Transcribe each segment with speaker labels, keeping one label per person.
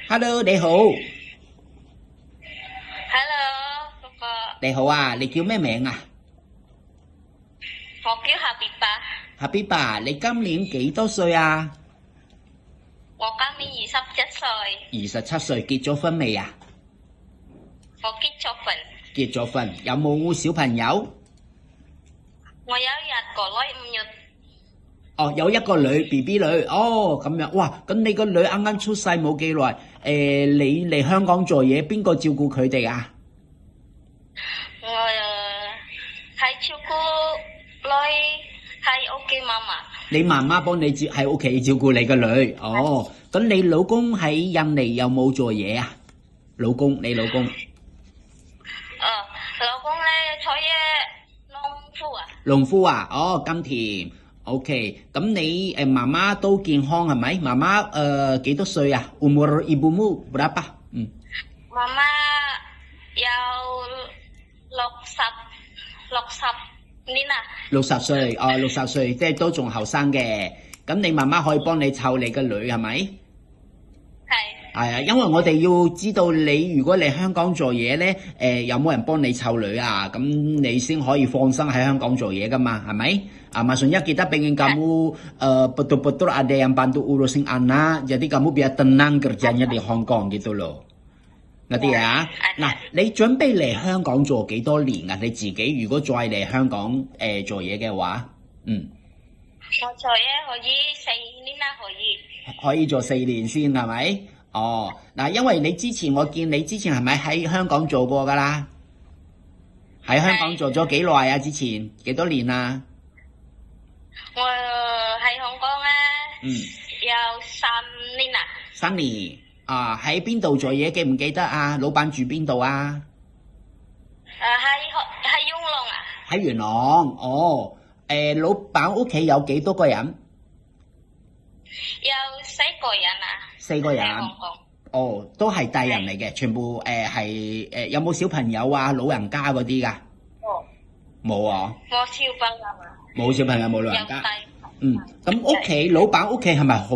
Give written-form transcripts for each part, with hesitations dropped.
Speaker 1: Hello，你好，Hello，
Speaker 2: 嗰個
Speaker 1: 你好啊，你叫咩名啊
Speaker 2: 我叫下別吧，
Speaker 1: ？Habiba，你今年幾多歲啊？
Speaker 2: 我今年21歲，27
Speaker 1: 歲，結咗婚未啊？
Speaker 2: 我結咗婚，
Speaker 1: 結咗婚，有冇小朋友？
Speaker 2: 我有一個女5月，
Speaker 1: 哦，有一個女 BB 女，哦咁樣，哇，咁你個女啱啱出世冇幾耐，你嚟香港做嘢，邊個照顧佢哋啊？
Speaker 2: 我係照顧女喺屋企媽媽，
Speaker 1: 你媽媽幫你喺屋企照顧你個女，哦，咁你老公喺印尼有冇做嘢啊？老公，你老公？
Speaker 2: 老公咧做嘢農夫啊，
Speaker 1: 農夫啊，哦，耕田，OK，咁你媽媽都健康係咪？媽媽幾多歲啊？Umur ibumu berapa？
Speaker 2: 媽媽有60年啦，
Speaker 1: 60歲，哦，60歲，即係都仲後生嘅。咁你媽媽可以幫你湊你個女係咪？
Speaker 2: 係
Speaker 1: 係啊，因為我哋要知道你如果嚟香港做嘢咧，有冇人幫你湊女啊？咁你先可以放心喺香港做嘢噶嘛，係咪？Maksudnya kita pengen kamu betul-betul ada yang bantu urusin anak, jadi kamu biar tenang kerjanya di Hong Kong gitu loh. Ngerti ya? Nah，你準備嚟香港做幾多年啊？你自己如果再嚟香港做嘢嘅話，
Speaker 2: 我做嘢可以4年啦，
Speaker 1: 可以做4年先係咪？哦，嗱，因為你之前我見你之前係咪喺香港做過㗎啦？喺香港做咗幾耐啊？之前幾多年啊？
Speaker 2: 我喺香港咧，有3年啦。
Speaker 1: 3年啊，喺邊度做嘢記唔記得啊？老闆住邊度啊？
Speaker 2: 喺元朗啊。
Speaker 1: 喺元朗，哦，老闆屋企有幾多個人？
Speaker 2: 有4個人啊。
Speaker 1: 4個人。
Speaker 2: 喺香港。
Speaker 1: 哦，都係大人嚟嘅，全部係有冇小朋友啊、老人家嗰啲㗎？冇啊。
Speaker 2: 冇小朋友啊。
Speaker 1: 冇小朋友，冇老人家。
Speaker 2: 有
Speaker 1: 咁屋企老闆屋企係咪好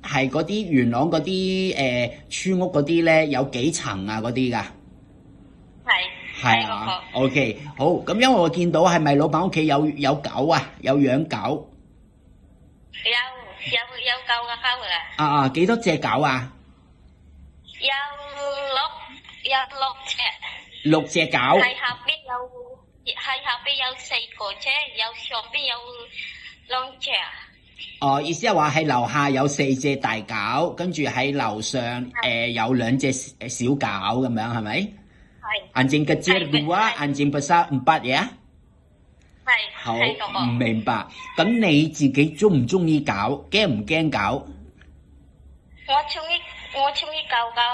Speaker 1: 係嗰啲元朗嗰啲村屋嗰啲咧？有幾層啊？嗰啲㗎？係啊。OK， 好。咁因為我見到係咪老闆屋企有狗啊？有養狗？
Speaker 2: 有狗㗎。
Speaker 1: 幾多隻狗啊？
Speaker 2: 有6隻。
Speaker 1: 6隻狗。
Speaker 2: 喺下邊有4個啫，上邊有2隻。
Speaker 1: 哦，意思係話喺樓下有4隻大狗，跟住喺樓上有2隻小狗咁樣係咪？
Speaker 2: 係。
Speaker 1: Anjing kecil 2, anjing besar 4呀？
Speaker 2: 係。
Speaker 1: 好，唔明白。咁你自己中唔中意狗？驚唔驚狗？
Speaker 2: 我中意狗啊，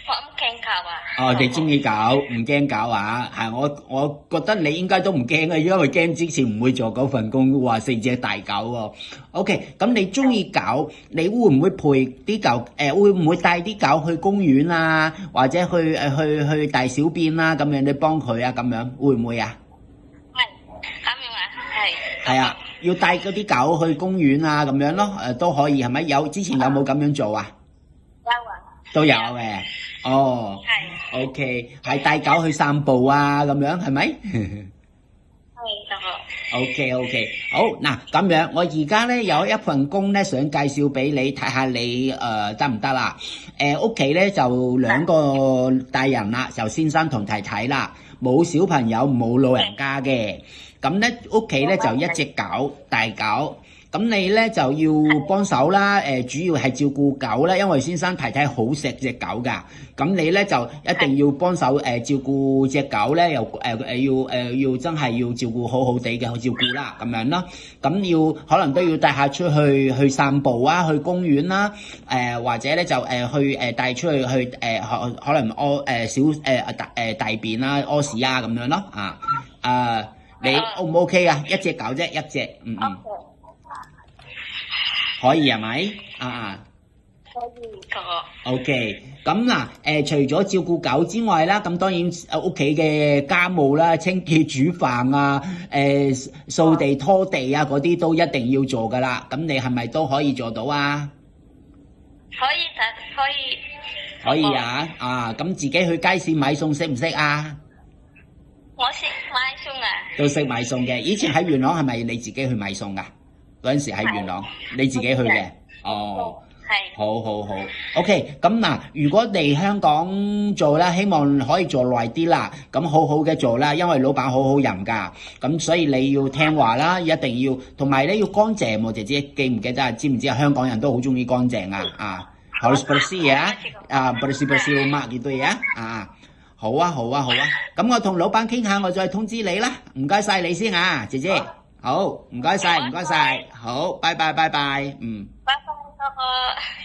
Speaker 2: 我唔驚狗啊。
Speaker 1: 哦，你中意狗，唔驚狗啊？係我覺得你應該都唔驚啊，因為驚之前唔會做嗰份工，話4隻大狗喎。OK， 咁你中意狗，你會唔會陪啲狗？會唔會帶啲狗去公園啊，或者去大小便啊？咁樣你幫佢啊？咁樣會唔會啊？
Speaker 2: 係咁樣啊，係。
Speaker 1: 係啊，要帶嗰啲狗去公園啊，咁樣咯，都可以係咪？之前有冇咁樣做啊？
Speaker 2: 有啊。
Speaker 1: 都有嘅。哦。
Speaker 2: 係。
Speaker 1: OK， 係帶狗去散步啊，咁樣係咪？
Speaker 2: 係得。
Speaker 1: OK， 好嗱，咁樣我而家咧有一份工咧，想介紹俾你睇下，你得唔得啦？屋企咧就2個大人啦，就先生同太太啦，冇小朋友冇老人家嘅，咁咧屋企咧就1隻狗，大狗。咁你咧就要幫手啦，主要係照顧狗啦，因為先生太太好錫隻狗㗎。咁你咧就一定要幫手照顧隻狗咧，又要真係要照顧好好地嘅照顧啦，咁樣啦。咁可能都要帶下出去散步啊，去公園啦，或者咧就去帶出去可能大便啦、屙屎啊咁樣咯你 O 唔 OK 啊？1隻狗啫，1隻，可以係咪？
Speaker 2: 可以個。
Speaker 1: OK， 咁嗱，除咗照顧狗之外啦，咁當然屋企嘅家務啦，清潔煮飯啊，掃地拖地啊嗰啲都一定要做噶啦。咁你係咪都可以做到啊？
Speaker 2: 可以得，可以。
Speaker 1: 可以啊，咁自己去街市買餸識唔識啊？
Speaker 2: 我識買餸啊。
Speaker 1: 都識買餸嘅。以前喺元朗係咪你自己去買餸噶？嗰陣時喺元朗你自己去嘅。哦，
Speaker 2: 係。
Speaker 1: 好。OK，咁嗱，如果嚟香港做啦，希望可以做耐啲啦。咁好好嘅做啦，因為老闆好好人㗎。咁所以你要聽話啦，一定要，同埋咧要乾淨喎，姐姐記唔記得啊？知唔知啊？香港人都好中意乾淨啊。Harus bersih ya, bersih rumah gitu ya. 好啊。咁我同老闆傾下，我再通知你啦。唔該晒你先啊，姐姐。好，唔該晒。好，拜拜。
Speaker 2: 拜拜，哥哥。